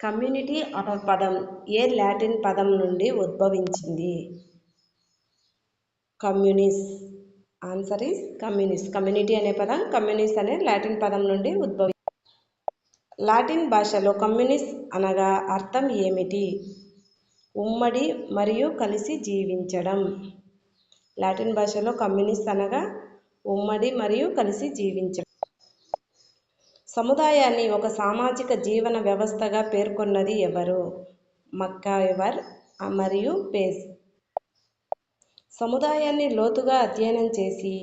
Community అనే పదం ఏ Latin పదం నుండి ఉద్భవించింది? కమ్యూనిస్. Answer is కమ్యూనిస్. కమ్యూనిటీ అనే పదం కమ్యూనిస్ అనే లాటిన్ పదం నుండి లాటిన్ భాషలో కమ్యూనిస్ అనగా అర్థం ఏమిటి? ఉమ్మడి మరియు కలిసి జీవించడం. లాటిన్ భాషలో కమ్యూనిస్ అనగా ఉమ్మడి మరియు కలిసి జీవించడం. సముదాయాన్ని ఒక సామాజిక జీవన వ్యవస్థగా పేర్కొన్నది ఎవరు? మక్ఐవర్ మరియు పేజ్. సముదాయాన్ని లోతుగా అధ్యయనం చేసి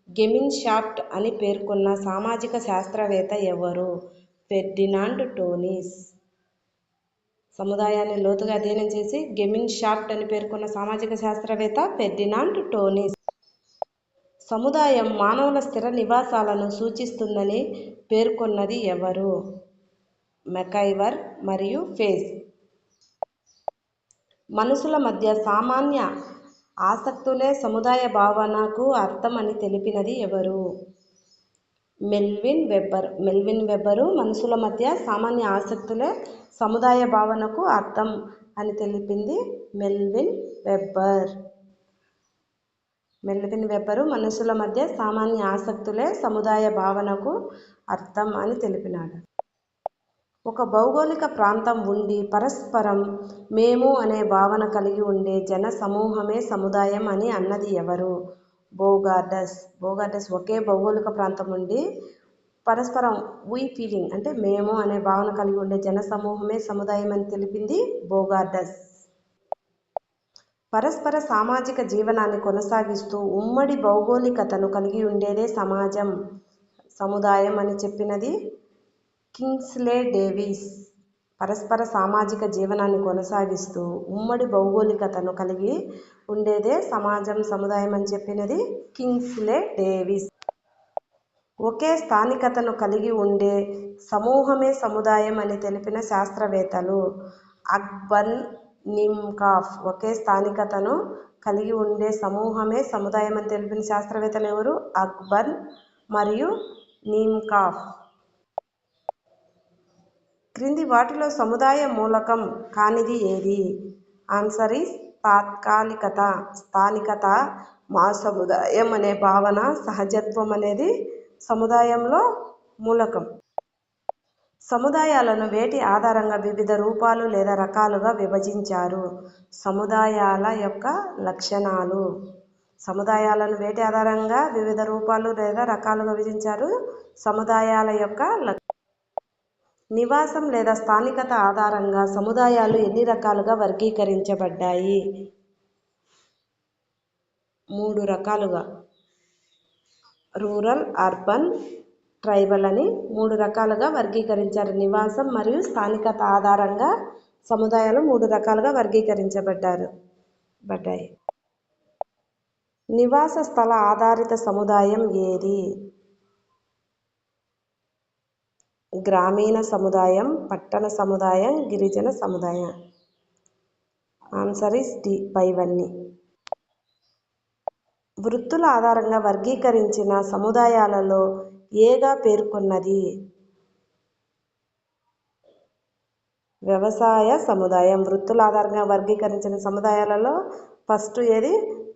గెమిన్షాఫ్ట్ అని పేర్కొన్న సామాజిక శాస్త్రవేత్త ఎవరు? Ferdinand Tony's. సముదాయాన్ని లోతుగా అధ్యయనం చేసి గెమిన్షాఫ్ట్ అని పేర్కొన్న సామాజిక శాస్త్రవేత్త ఫెర్డినాండ్ టోనీస్. సముదాయం మానవుల స్థిర నివాసాలను సూచిస్తుందని పేర్కొన్నది ఎవరు? మక్ఐవర్ మరియు పేజ్. మనుషుల మధ్య సామాన్య ఆసక్తులే సముదాయ భావనకు అర్థం అని తెలిపినది ఎవరు? Melvin Webber. మెల్విన్ వెబ్బరు మనుషుల మధ్య సామాన్య ఆసక్తులే సముదాయ భావనకు అర్థం అని తెలిపింది మెల్విన్ వెబ్బర్. మెల్విన్ వెబ్బరు మనుషుల మధ్య సామాన్య ఆసక్తులే సముదాయ భావనకు అర్థం అని తెలిపినాడు. ఒక భౌగోళిక ప్రాంతం ఉండి పరస్పరం మేము అనే భావన కలిగి ఉండే జన సమూహమే సముదాయం అని అన్నది ఎవరు? బోగార్డస్. బోగార్డస్ ఒకే భౌగోళిక ప్రాంతం ఉండి పరస్పరం వీ ఫీలింగ్ అంటే మేము అనే భావన కలిగి ఉండే జన సమూహమే సముదాయం అని తెలిపింది బోగార్డస్. పరస్పర సామాజిక జీవనాన్ని కొనసాగిస్తూ ఉమ్మడి భౌగోళికతను కలిగి ఉండేదే సముదాయం అని చెప్పినది కింగ్స్లే డేవిస్. పరస్పర సామాజిక జీవనాన్ని కొనసాగిస్తూ ఉమ్మడి భౌగోళికతను కలిగి ఉండేదే సముదాయం అని చెప్పినది కింగ్స్లే డేవిస్. ఒకే స్థానికతను కలిగి ఉండే సమూహమే సముదాయం అని తెలిపిన శాస్త్రవేత్తలు అక్బర్న్, నిమ్కాఫ్. ఒకే స్థానికతను కలిగి ఉండే సమూహమే సముదాయం అని తెలిపిన శాస్త్రవేత్తలు ఎవరు? అక్బర్న్ మరియు నిమ్కాఫ్. క్రింది వాటిలో సముదాయ మూలకం కానిది ఏది? Answer is తాత్కాలికత. స్థానికత, మా సముదాయం అనే భావన, సహజత్వం అనేది సముదాయంలో మూలకం. సముదాయాలను వేటి ఆధారంగా వివిధ రూపాలు లేదా రకాలుగా విభజించారు? సముదాయాల యొక్క లక్షణాలు. సముదాయాలను వేటి ఆధారంగా వివిధ రూపాలు లేదా రకాలుగా విభజించారు? సముదాయాల యొక్క నివాసం లేదా స్థానికత ఆధారంగా సముదాయాలు ఎన్ని రకాలుగా వర్గీకరించబడ్డాయి? 3 రకాలుగా. రూరల్, అర్బన్, ట్రైబల్ అని 3 రకాలుగా వర్గీకరించారు. నివాసం మరియు స్థానికత ఆధారంగా సముదాయాలు 3 రకాలుగా వర్గీకరించబడ్డాయి. నివాస స్థల ఆధారిత సముదాయం ఏది? గ్రామీణ సముదాయం, పట్టణ సముదాయం, గిరిజన సముదాయం. ఆన్సర్ ఈస్ డి పైవన్నీ. వృత్తుల ఆధారంగా వర్గీకరించిన సముదాయాలలో ఏగా పేర్కొన్నది? వ్యవసాయ సముదాయం. వృత్తుల ఆధారంగా వర్గీకరించిన సముదాయాలలో ఫస్ట్ ఏది?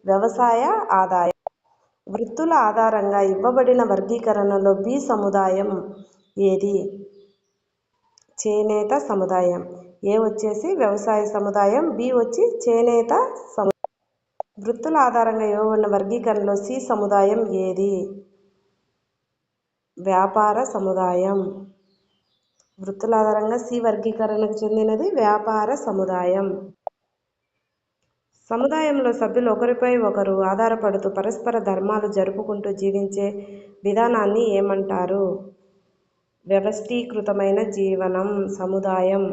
వ్యవసాయ ఆదాయం. వృత్తుల ఆధారంగా ఇవ్వబడిన వర్గీకరణలో బి సముదాయం ఏది? చేనేత సముదాయం. ఏ వచ్చేసి వ్యవసాయ సముదాయం, బి వచ్చి చేనేత సముదాయం. వృత్తుల ఆధారంగా ఇవ్వబడిన వర్గీకరణలో సి సముదాయం ఏది? వ్యాపార సముదాయం. వృత్తుల ఆధారంగా సి వర్గీకరణకు చెందినది వ్యాపార సముదాయం. సముదాయంలో సభ్యులు ఒకరిపై ఒకరు ఆధారపడుతూ పరస్పర ధర్మాలు జరుపుకుంటూ జీవించే విధానాన్ని ఏమంటారు? వ్యవస్థీకృతమైన జీవనం. సముదాయం.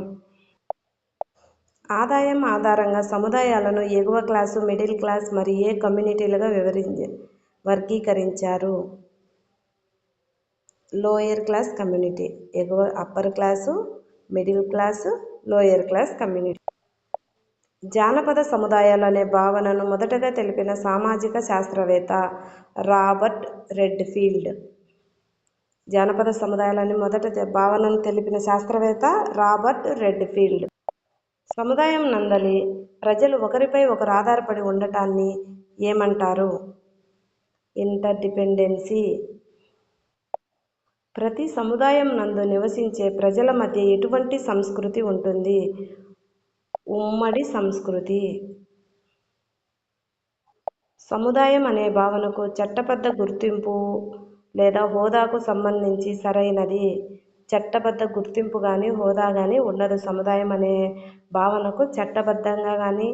ఆదాయం ఆధారంగా సముదాయాలను ఎగువ క్లాసు, మిడిల్ క్లాస్ మరియు ఏ కమ్యూనిటీలుగా వర్గీకరించారు? Lower class community. ఎగువ upper class, middle class, lower class community. జానపద సముదాయాలు అనే భావనను మొదటగా తెలిపిన సామాజిక శాస్త్రవేత్త రాబర్ట్ రెడ్ఫీల్డ్. జానపద సముదాయాలని మొదట భావనను తెలిపిన శాస్త్రవేత్త రాబర్ట్ రెడ్ఫీల్డ్. సముదాయం నందలి ప్రజలు ఒకరిపై ఒకరు ఆధారపడి ఉండటాన్ని ఏమంటారు? ఇంటర్డిపెండెన్సీ. ప్రతి సముదాయం నందు నివసించే ప్రజల మధ్య ఎటువంటి సంస్కృతి ఉంటుంది? ఉమ్మడి సంస్కృతి. సముదాయం అనే భావనకు చట్టబద్ధ గుర్తింపు లేదా హోదాకు సంబంధించి సరైనది. చట్టబద్ధ గుర్తింపు కానీ హోదా కానీ ఉండదు. సముదాయం అనే భావనకు చట్టబద్ధంగా కానీ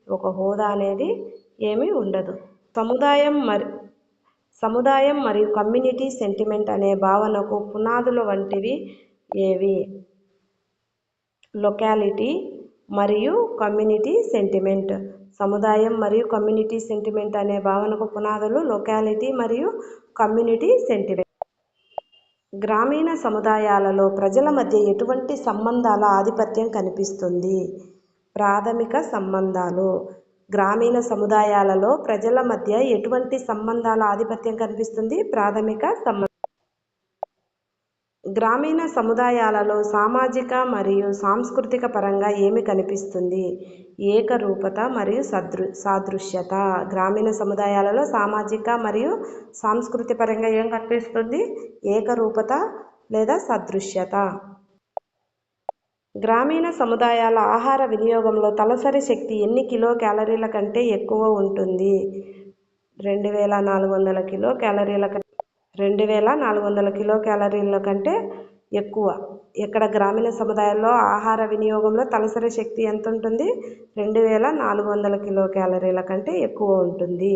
ఒక హోదా అనేది ఏమీ ఉండదు. సముదాయం మరియు కమ్యూనిటీ సెంటిమెంట్ అనే భావనకు పునాదుల వంటివి ఏవి? లొకాలిటీ మరియు కమ్యూనిటీ సెంటిమెంట్. సముదాయం మరియు కమ్యూనిటీ సెంటిమెంట్ అనే భావనకు పునాదులు లొకాలిటీ మరియు కమ్యూనిటీ సెంటిమెంట్. గ్రామీణ సముదాయాలలో ప్రజల మధ్య ఎటువంటి సంబంధాల ఆధిపత్యం కనిపిస్తుంది? ప్రాథమిక సంబంధాలు. గ్రామీణ సముదాయాలలో ప్రజల మధ్య ఎటువంటి సంబంధాల ఆధిపత్యం కనిపిస్తుంది? ప్రాథమిక సంబంధాలు. గ్రామీణ సముదాయాలలో సామాజిక మరియు సాంస్కృతిక పరంగా ఏమి కనిపిస్తుంది? ఏకరూపత మరియు సాదృశ్యత. గ్రామీణ సముదాయాలలో సామాజిక మరియు సాంస్కృతిక పరంగా ఏం కనిపిస్తుంది? ఏకరూపత లేదా సాదృశ్యత. గ్రామీణ సముదాయాల ఆహార వినియోగంలో తలసరి శక్తి ఎన్ని కిలో క్యాలరీల కంటే ఎక్కువ ఉంటుంది? 2400 కిలో క్యాలరీల 2400 కిలో క్యాలరీల కంటే ఎక్కువ. ఎక్కడ గ్రామీణ సముదాయాల్లో ఆహార వినియోగంలో తలసరి శక్తి ఎంత ఉంటుంది? 2400 కిలో క్యాలరీల కంటే ఎక్కువ ఉంటుంది.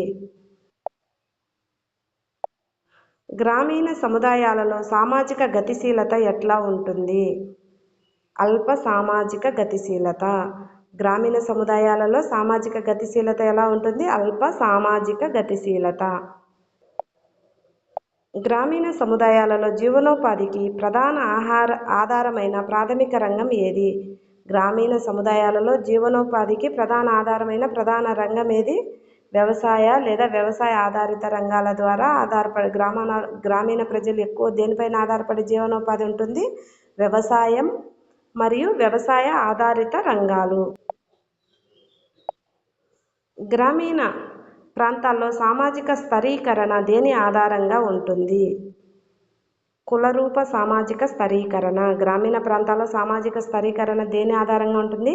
గ్రామీణ సముదాయాలలో సామాజిక గతిశీలత ఎట్లా ఉంటుంది? అల్ప సామాజిక గతిశీలత. గ్రామీణ సముదాయాలలో సామాజిక గతిశీలత ఎలా ఉంటుంది? అల్ప సామాజిక గతిశీలత. గ్రామీణ సముదాయాలలో జీవనోపాధికి ప్రధాన ఆధారమైన ప్రాథమిక రంగం ఏది? గ్రామీణ సముదాయాలలో జీవనోపాధికి ప్రధాన ఆధారమైన ప్రధాన రంగం ఏది? వ్యవసాయ లేదా వ్యవసాయ ఆధారిత రంగాల ద్వారా గ్రామీణ ప్రజలు ఎక్కువ దేనిపైన ఆధారపడి జీవనోపాధి ఉంటుంది? వ్యవసాయం మరియు వ్యవసాయ ఆధారిత రంగాలు. గ్రామీణ ప్రాంతాల్లో సామాజిక స్థరీకరణ దేని ఆధారంగా ఉంటుంది? కులరూప సామాజిక స్థరీకరణ. గ్రామీణ ప్రాంతాల్లో సామాజిక స్థరీకరణ దేని ఆధారంగా ఉంటుంది?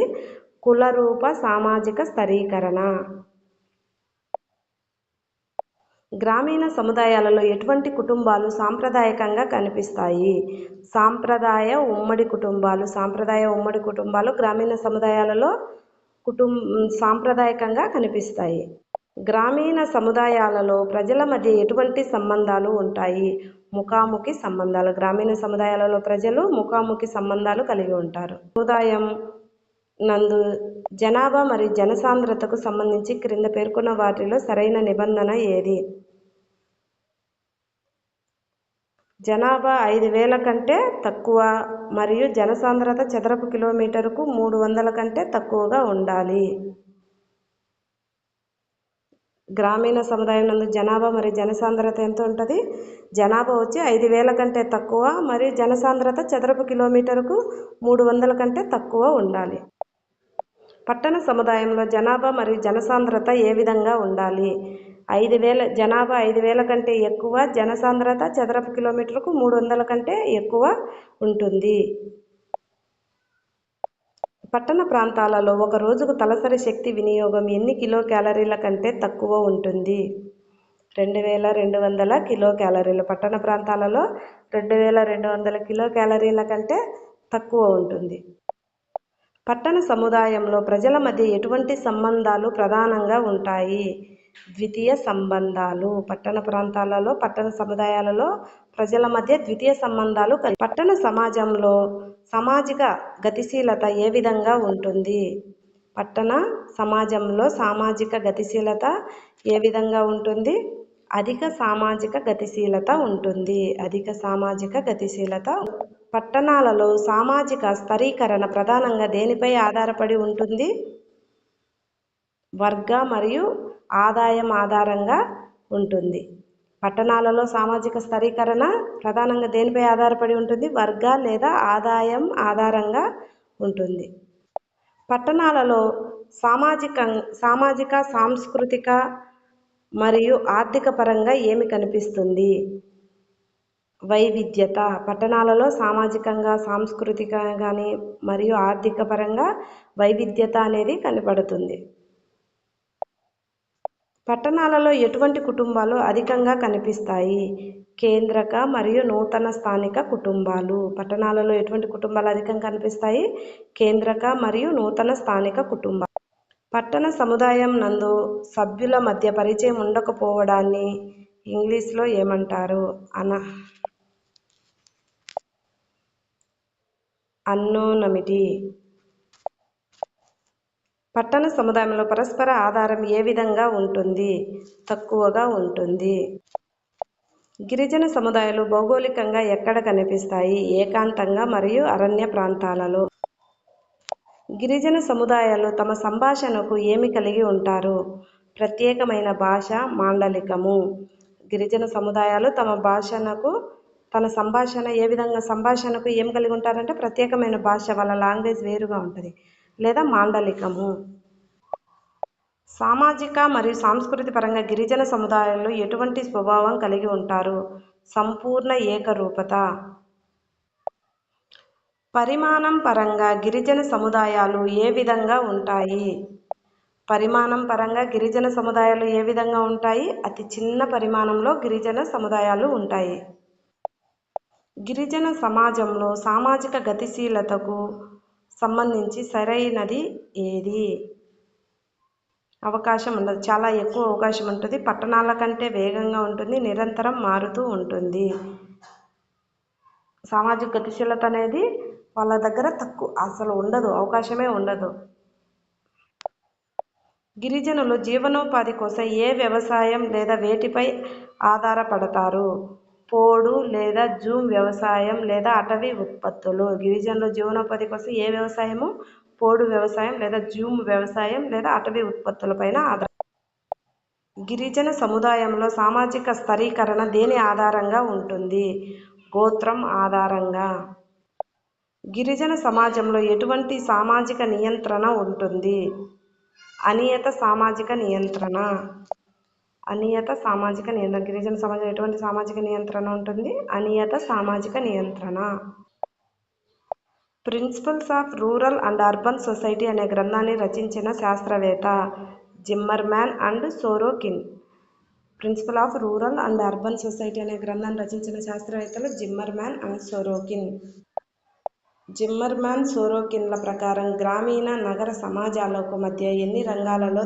కులరూప సామాజిక స్థరీకరణ. గ్రామీణ సముదాయాలలో ఎటువంటి కుటుంబాలు సాంప్రదాయకంగా కనిపిస్తాయి? సాంప్రదాయ ఉమ్మడి కుటుంబాలు. సాంప్రదాయ ఉమ్మడి కుటుంబాలు గ్రామీణ సముదాయాలలో సాంప్రదాయకంగా కనిపిస్తాయి. గ్రామీణ సముదాయాలలో ప్రజల మధ్య ఎటువంటి సంబంధాలు ఉంటాయి? ముఖాముఖి సంబంధాలు. గ్రామీణ సముదాయాలలో ప్రజలు ముఖాముఖి సంబంధాలు కలిగి ఉంటారు. సముదాయం నందు జనాభా మరియు జనసాంద్రతకు సంబంధించి క్రింద పేర్కొన్న వాటిలో సరైన నిబంధన ఏది? జనాభా 5000 కంటే తక్కువ మరియు జనసాంద్రత చదరపు కిలోమీటరుకు 300 కంటే తక్కువగా ఉండాలి. గ్రామీణ సముదాయం నందు జనాభా మరియు జనసాంద్రత ఎంత ఉంటుంది? జనాభా వచ్చి 5000 కంటే తక్కువ మరియు జనసాంద్రత చదరపు కిలోమీటరుకు 300 కంటే తక్కువ ఉండాలి. పట్టణ సముదాయంలో జనాభా మరియు జనసాంద్రత ఏ విధంగా ఉండాలి? జనాభా 5000 కంటే ఎక్కువ, జనసాంద్రత చదరపు కిలోమీటరుకు 300 కంటే ఎక్కువ ఉంటుంది. పట్టణ ప్రాంతాలలో ఒక రోజుకు తలసరి శక్తి వినియోగం ఎన్ని కిలో క్యాలరీల కంటే తక్కువ ఉంటుంది? 2200 కిలో క్యాలరీలు. పట్టణ ప్రాంతాలలో 2200 కిలో క్యాలరీల కంటే తక్కువ ఉంటుంది. పట్టణ సముదాయంలో ప్రజల మధ్య ఎటువంటి సంబంధాలు ప్రధానంగా ఉంటాయి? ద్వితీయ సంబంధాలు. పట్టణ ప్రాంతాలలో పట్టణ సముదాయాలలో ప్రజల మధ్య ద్వితీయ సంబంధాలు. పట్టణ సమాజంలో సామాజిక గతిశీలత ఏ విధంగా ఉంటుంది? పట్టణ సమాజంలో సామాజిక గతిశీలత ఏ విధంగా ఉంటుంది? అధిక సామాజిక గతిశీలత ఉంటుంది. అధిక సామాజిక గతిశీలత. పట్టణాలలో సామాజిక స్థరీకరణ ప్రధానంగా దేనిపై ఆధారపడి ఉంటుంది? వర్గ మరియు ఆదాయం ఆధారంగా ఉంటుంది. పట్టణాలలో సామాజిక స్థిరీకరణ ప్రధానంగా దేనిపై ఆధారపడి ఉంటుంది? వర్గ లేదా ఆదాయం ఆధారంగా ఉంటుంది. పట్టణాలలో సామాజిక, సాంస్కృతిక మరియు ఆర్థిక పరంగా ఏమి కనిపిస్తుంది? వైవిధ్యత. పట్టణాలలో సామాజికంగా, సాంస్కృతికంగా కానీ మరియు ఆర్థిక పరంగా వైవిధ్యత అనేది కనపడుతుంది. పట్టణాలలో ఎటువంటి కుటుంబాలు అధికంగా కనిపిస్తాయి? కేంద్రక మరియు నూతన స్థానిక కుటుంబాలు. పట్టణాలలో ఎటువంటి కుటుంబాలు అధికంగా కనిపిస్తాయి? కేంద్రక మరియు నూతన స్థానిక కుటుంబాలు. పట్టణ సముదాయం నందు సభ్యుల మధ్య పరిచయం ఉండకపోవడాన్ని ఇంగ్లీష్లో ఏమంటారు? అన్నోనమిటీ. పట్టణ సముదాయంలో పరస్పర ఆధారం ఏ విధంగా ఉంటుంది? తక్కువగా ఉంటుంది. గిరిజన సముదాయాలు భౌగోళికంగా ఎక్కడ కనిపిస్తాయి? ఏకాంతంగా మరియు అరణ్య ప్రాంతాలలో. గిరిజన సముదాయాలు తమ సంభాషణకు ఏమి కలిగి ఉంటారు? ప్రత్యేకమైన భాష, మాండలికము. గిరిజన సముదాయాలు తన సంభాషణకు ఏం కలిగి ఉంటారంటే ప్రత్యేకమైన భాష, వాళ్ళ లాంగ్వేజ్ వేరుగా ఉంటుంది, లేదా మాండలికము. సామాజిక మరియు సాంస్కృతిక పరంగా గిరిజన సముదాయాలు ఎటువంటి స్వభావం కలిగి ఉంటారు? సంపూర్ణ ఏకరూపత. పరిమాణం పరంగా గిరిజన సముదాయాలు ఏ విధంగా ఉంటాయి? పరిమాణం పరంగా గిరిజన సముదాయాలు ఏ విధంగా ఉంటాయి? అతి చిన్న పరిమాణంలో గిరిజన సముదాయాలు ఉంటాయి. గిరిజన సమాజంలో సామాజిక గతిశీలతకు సంబంధించి సరైనది ఏది? అవకాశం ఉండదు. చాలా ఎక్కువ అవకాశం ఉంటుంది. పట్టణాల కంటే వేగంగా ఉంటుంది, నిరంతరం మారుతూ ఉంటుంది. సామాజిక గతిశీలత అనేది వాళ్ళ దగ్గర తక్కువ, అసలు ఉండదు, అవకాశమే ఉండదు. గిరిజనులు జీవనోపాధి కోసం ఏ వ్యవసాయం లేదా వేటిపై ఆధారపడతారు? పోడు లేదా జూమ్ వ్యవసాయం లేదా అటవీ ఉత్పత్తులు. గిరిజనులు జీవనోపాధి కోసం ఏ వ్యవసాయము? పోడు వ్యవసాయం లేదా జూమ్ వ్యవసాయం లేదా అటవీ ఉత్పత్తులపైన గిరిజన సముదాయంలో సామాజిక స్థిరీకరణ దేని ఆధారంగా ఉంటుంది? గోత్రం ఆధారంగా. గిరిజన సమాజంలో ఎటువంటి సామాజిక నియంత్రణ ఉంటుంది? అనియత సామాజిక నియంత్రణ. గిరిజన సమాజంలో ఎటువంటి సామాజిక నియంత్రణ ఉంటుంది? అనియత సామాజిక నియంత్రణ. Principles of rural and urban society అనే గ్రంథాన్ని రచించిన శాస్త్రవేత్త? Zimmerman and Sorokin. Principle of rural and urban society అనే గ్రంథాన్ని రచించిన శాస్త్రవేత్తలు జిమ్మర్మాన్ అండ్ సోరోకిన్. జిమ్మర్మాన్, సోరోకిన్ల ప్రకారం గ్రామీణ నగర సమాజాలకు మధ్య ఎన్ని రంగాలలో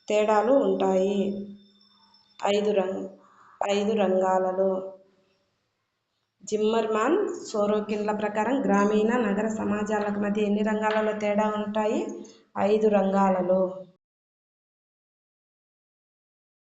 తేడాలు ఉంటాయి? 5 రంగాలలో. జిమ్మర్మాన్, సోరోకిన్ల ప్రకారం గ్రామీణ నగర సమాజాలకు మధ్య ఎన్ని రంగాలలో తేడా ఉంటాయి? 5 రంగాలలో.